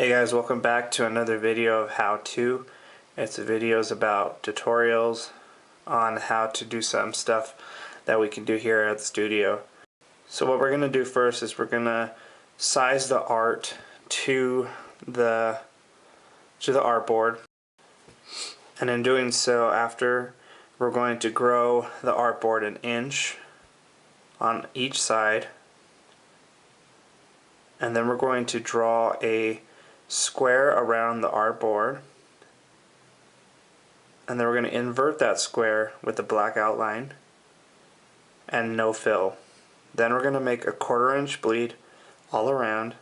Hey guys, welcome back to another video of how to. It's videos about tutorials on how to do some stuff that we can do here at the studio. So what we're going to do first is we're going to size the art to the artboard, and in doing so, after we're going to grow the artboard an inch on each side, and then we're going to draw a square around the artboard, and then we're going to invert that square with the black outline and no fill. Then we're going to make a 1/4 inch bleed all around,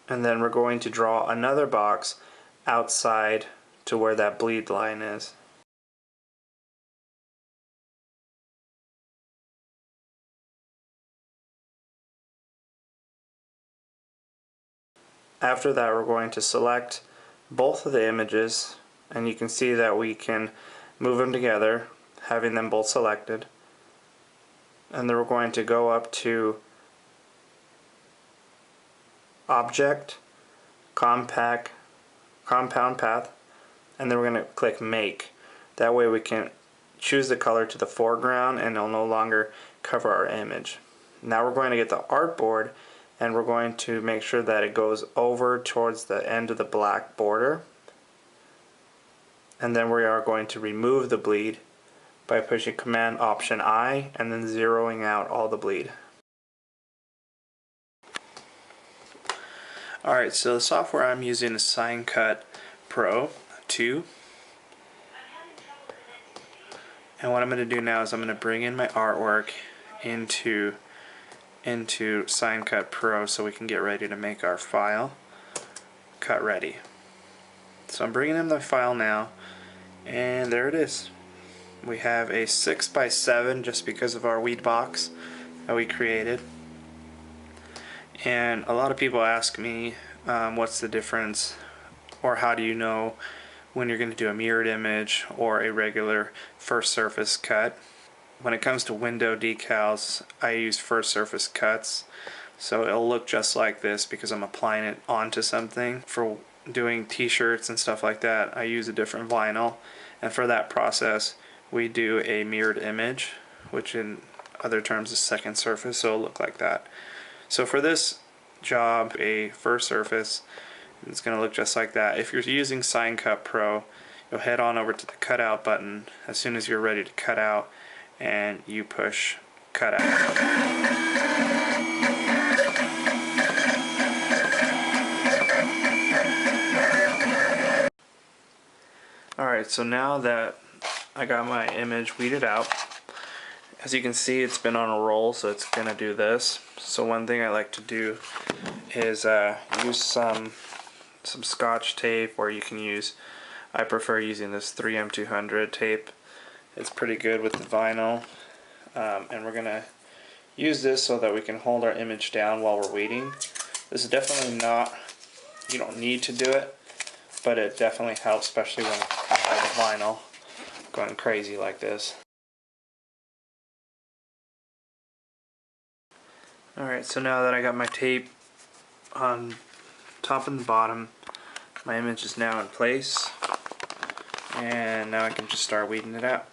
and then we're going to draw another box outside to where that bleed line is. After that, we're going to select both of the images, and you can see that we can move them together, having them both selected. And then we're going to go up to Object, Compound Path, and then we're going to click Make. That way we can choose the color to the foreground and it'll no longer cover our image. Now we're going to get the artboard, and we're going to make sure that it goes over towards the end of the black border, and then we are going to remove the bleed by pushing Command Option I and then zeroing out all the bleed. Alright, so the software I'm using is Cut Pro 2, and what I'm going to do now is I'm going to bring in my artwork into Cut Pro so we can get ready to make our file cut ready. So I'm bringing in the file now, and there it is. We have a 6x7 just because of our weed box that we created. And a lot of people ask me what's the difference, or how do you know when you're going to do a mirrored image or a regular first surface cut. When it comes to window decals, I use first surface cuts, so it'll look just like this because I'm applying it onto something. For doing t-shirts and stuff like that, I use a different vinyl, and for that process we do a mirrored image, which in other terms is second surface, so it'll look like that. So for this job, a first surface, it's going to look just like that. If you're using Cut Pro, you'll head on over to the cutout button as soon as you're ready to cut out, and you push cut out. Alright, so now that I got my image weeded out, as you can see it's been on a roll, so it's gonna do this. So one thing I like to do is use some Scotch tape, or you can use, I prefer using this 3M200 tape. It's pretty good with the vinyl, and we're gonna use this so that we can hold our image down while we're weeding. This is definitely not, you don't need to do it, but it definitely helps, especially when you have the vinyl going crazy like this. Alright, so now that I got my tape on top and the bottom, my image is now in place, and now I can just start weeding it out.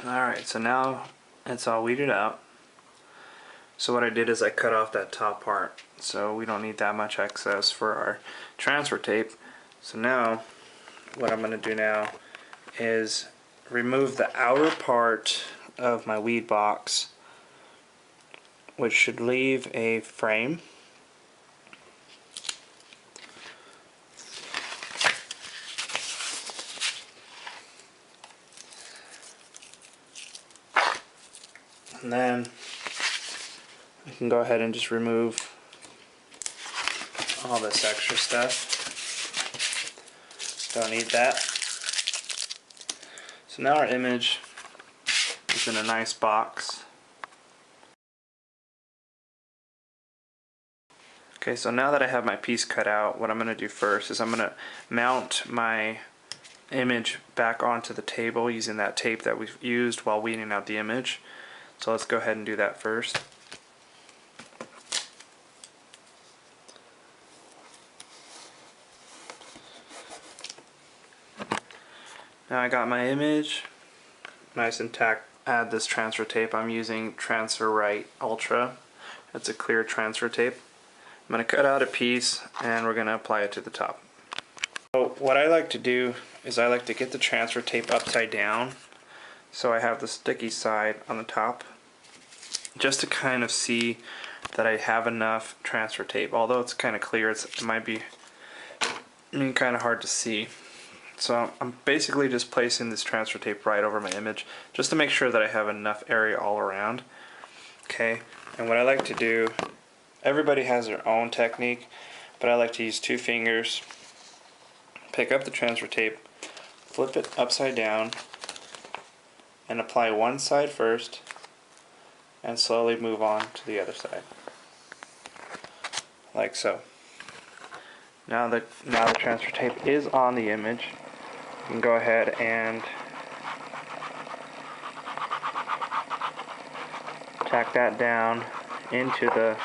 Alright, so now it's all weeded out. So what I did is I cut off that top part, so we don't need that much excess for our transfer tape. So now what I'm going to do now is remove the outer part of my weed box, which should leave a frame. And then I can go ahead and just remove all this extra stuff. Don't need that. So now our image is in a nice box. Okay, so now that I have my piece cut out, what I'm going to do first is I'm going to mount my image back onto the table using that tape that we've used while weeding out the image. So let's go ahead and do that first. Now I got my image nice and tacked. Add this transfer tape. I'm using Transfer Right Ultra. It's a clear transfer tape. I'm going to cut out a piece and we're going to apply it to the top. So what I like to do is I like to get the transfer tape upside down so I have the sticky side on the top, just to kind of see that I have enough transfer tape. Although it's kind of clear, it might be kind of hard to see. So I'm basically just placing this transfer tape right over my image just to make sure that I have enough area all around. Okay, and what I like to do, everybody has their own technique, but I like to use 2 fingers, pick up the transfer tape, flip it upside down, and apply one side first, and slowly move on to the other side, like so. Now the transfer tape is on the image. You can go ahead and tack that down into the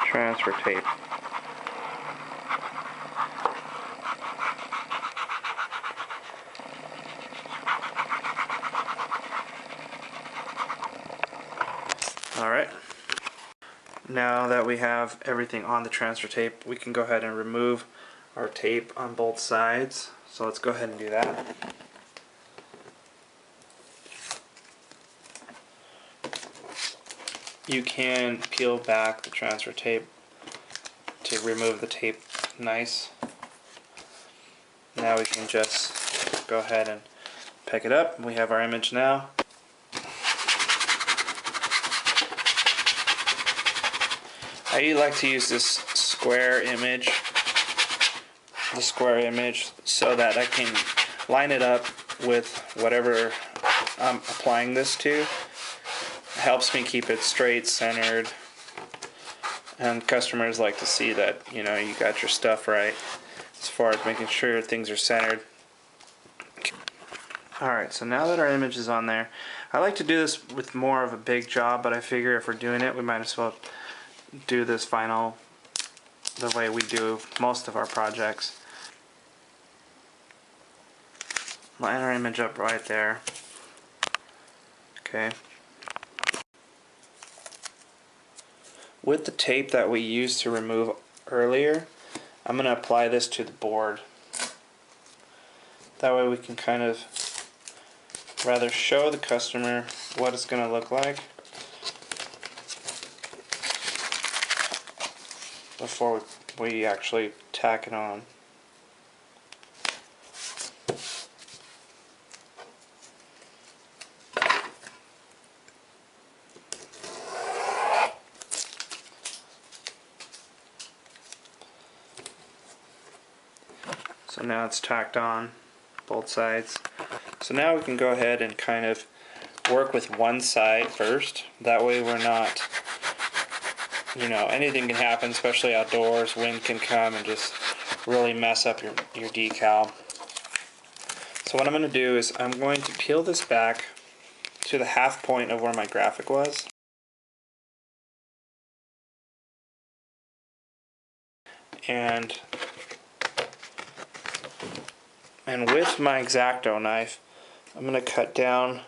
transfer tape. Alright, now that we have everything on the transfer tape, we can go ahead and remove our tape on both sides. So let's go ahead and do that. You can peel back the transfer tape to remove the tape nice. Now we can just go ahead and pick it up. We have our image now. I like to use this square image, so that I can line it up with whatever I'm applying this to. It helps me keep it straight, centered, and customers like to see that, you know, you got your stuff right as far as making sure things are centered. Alright, so now that our image is on there, I like to do this with more of a big job, but I figure if we're doing it, we might as well do this final the way we do most of our projects. Line our image up right there. Okay. With the tape that we used to remove earlier, I'm going to apply this to the board. That way we can kind of rather show the customer what it's going to look like before we actually tack it on. So now it's tacked on both sides. So now we can go ahead and kind of work with one side first. That way we're not, you know, anything can happen, especially outdoors. Wind can come and just really mess up your decal. So what I'm going to do is I'm going to peel this back to the half point of where my graphic was. And with my X-Acto knife, I'm going to cut down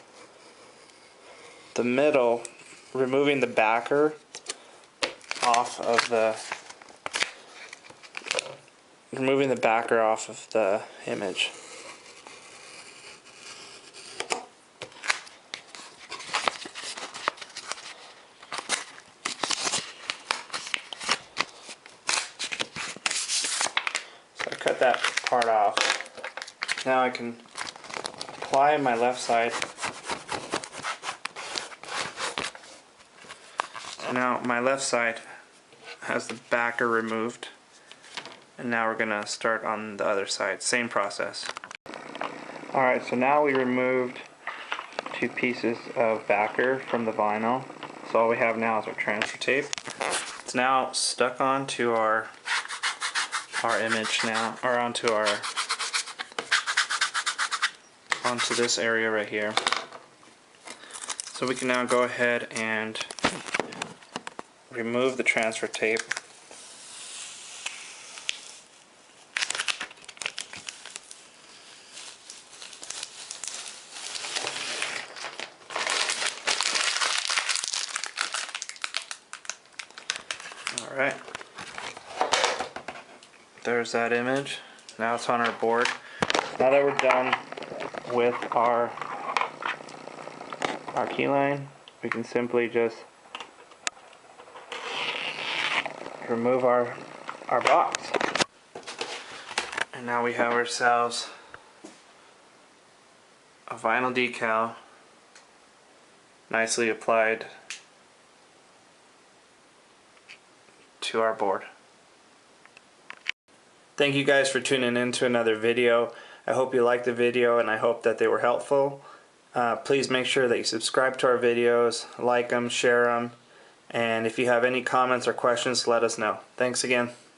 the middle, removing the backer off of the image. So I cut that part off. Now I can apply my left side Now my left side has the backer removed, and now we're gonna start on the other side. Same process. Alright, so now we removed 2 pieces of backer from the vinyl. So all we have now is our transfer tape. It's now stuck onto our image now, or onto this area right here. So we can now go ahead and remove the transfer tape. Alright, there's that image. Now it's on our board. Now that we're done with our key line, we can simply just remove our box. And now we have ourselves a vinyl decal nicely applied to our board. Thank you guys for tuning in to another video. I hope you liked the video, and I hope that they were helpful. Please make sure that you subscribe to our videos, like them, share them, and if you have any comments or questions, let us know. Thanks again.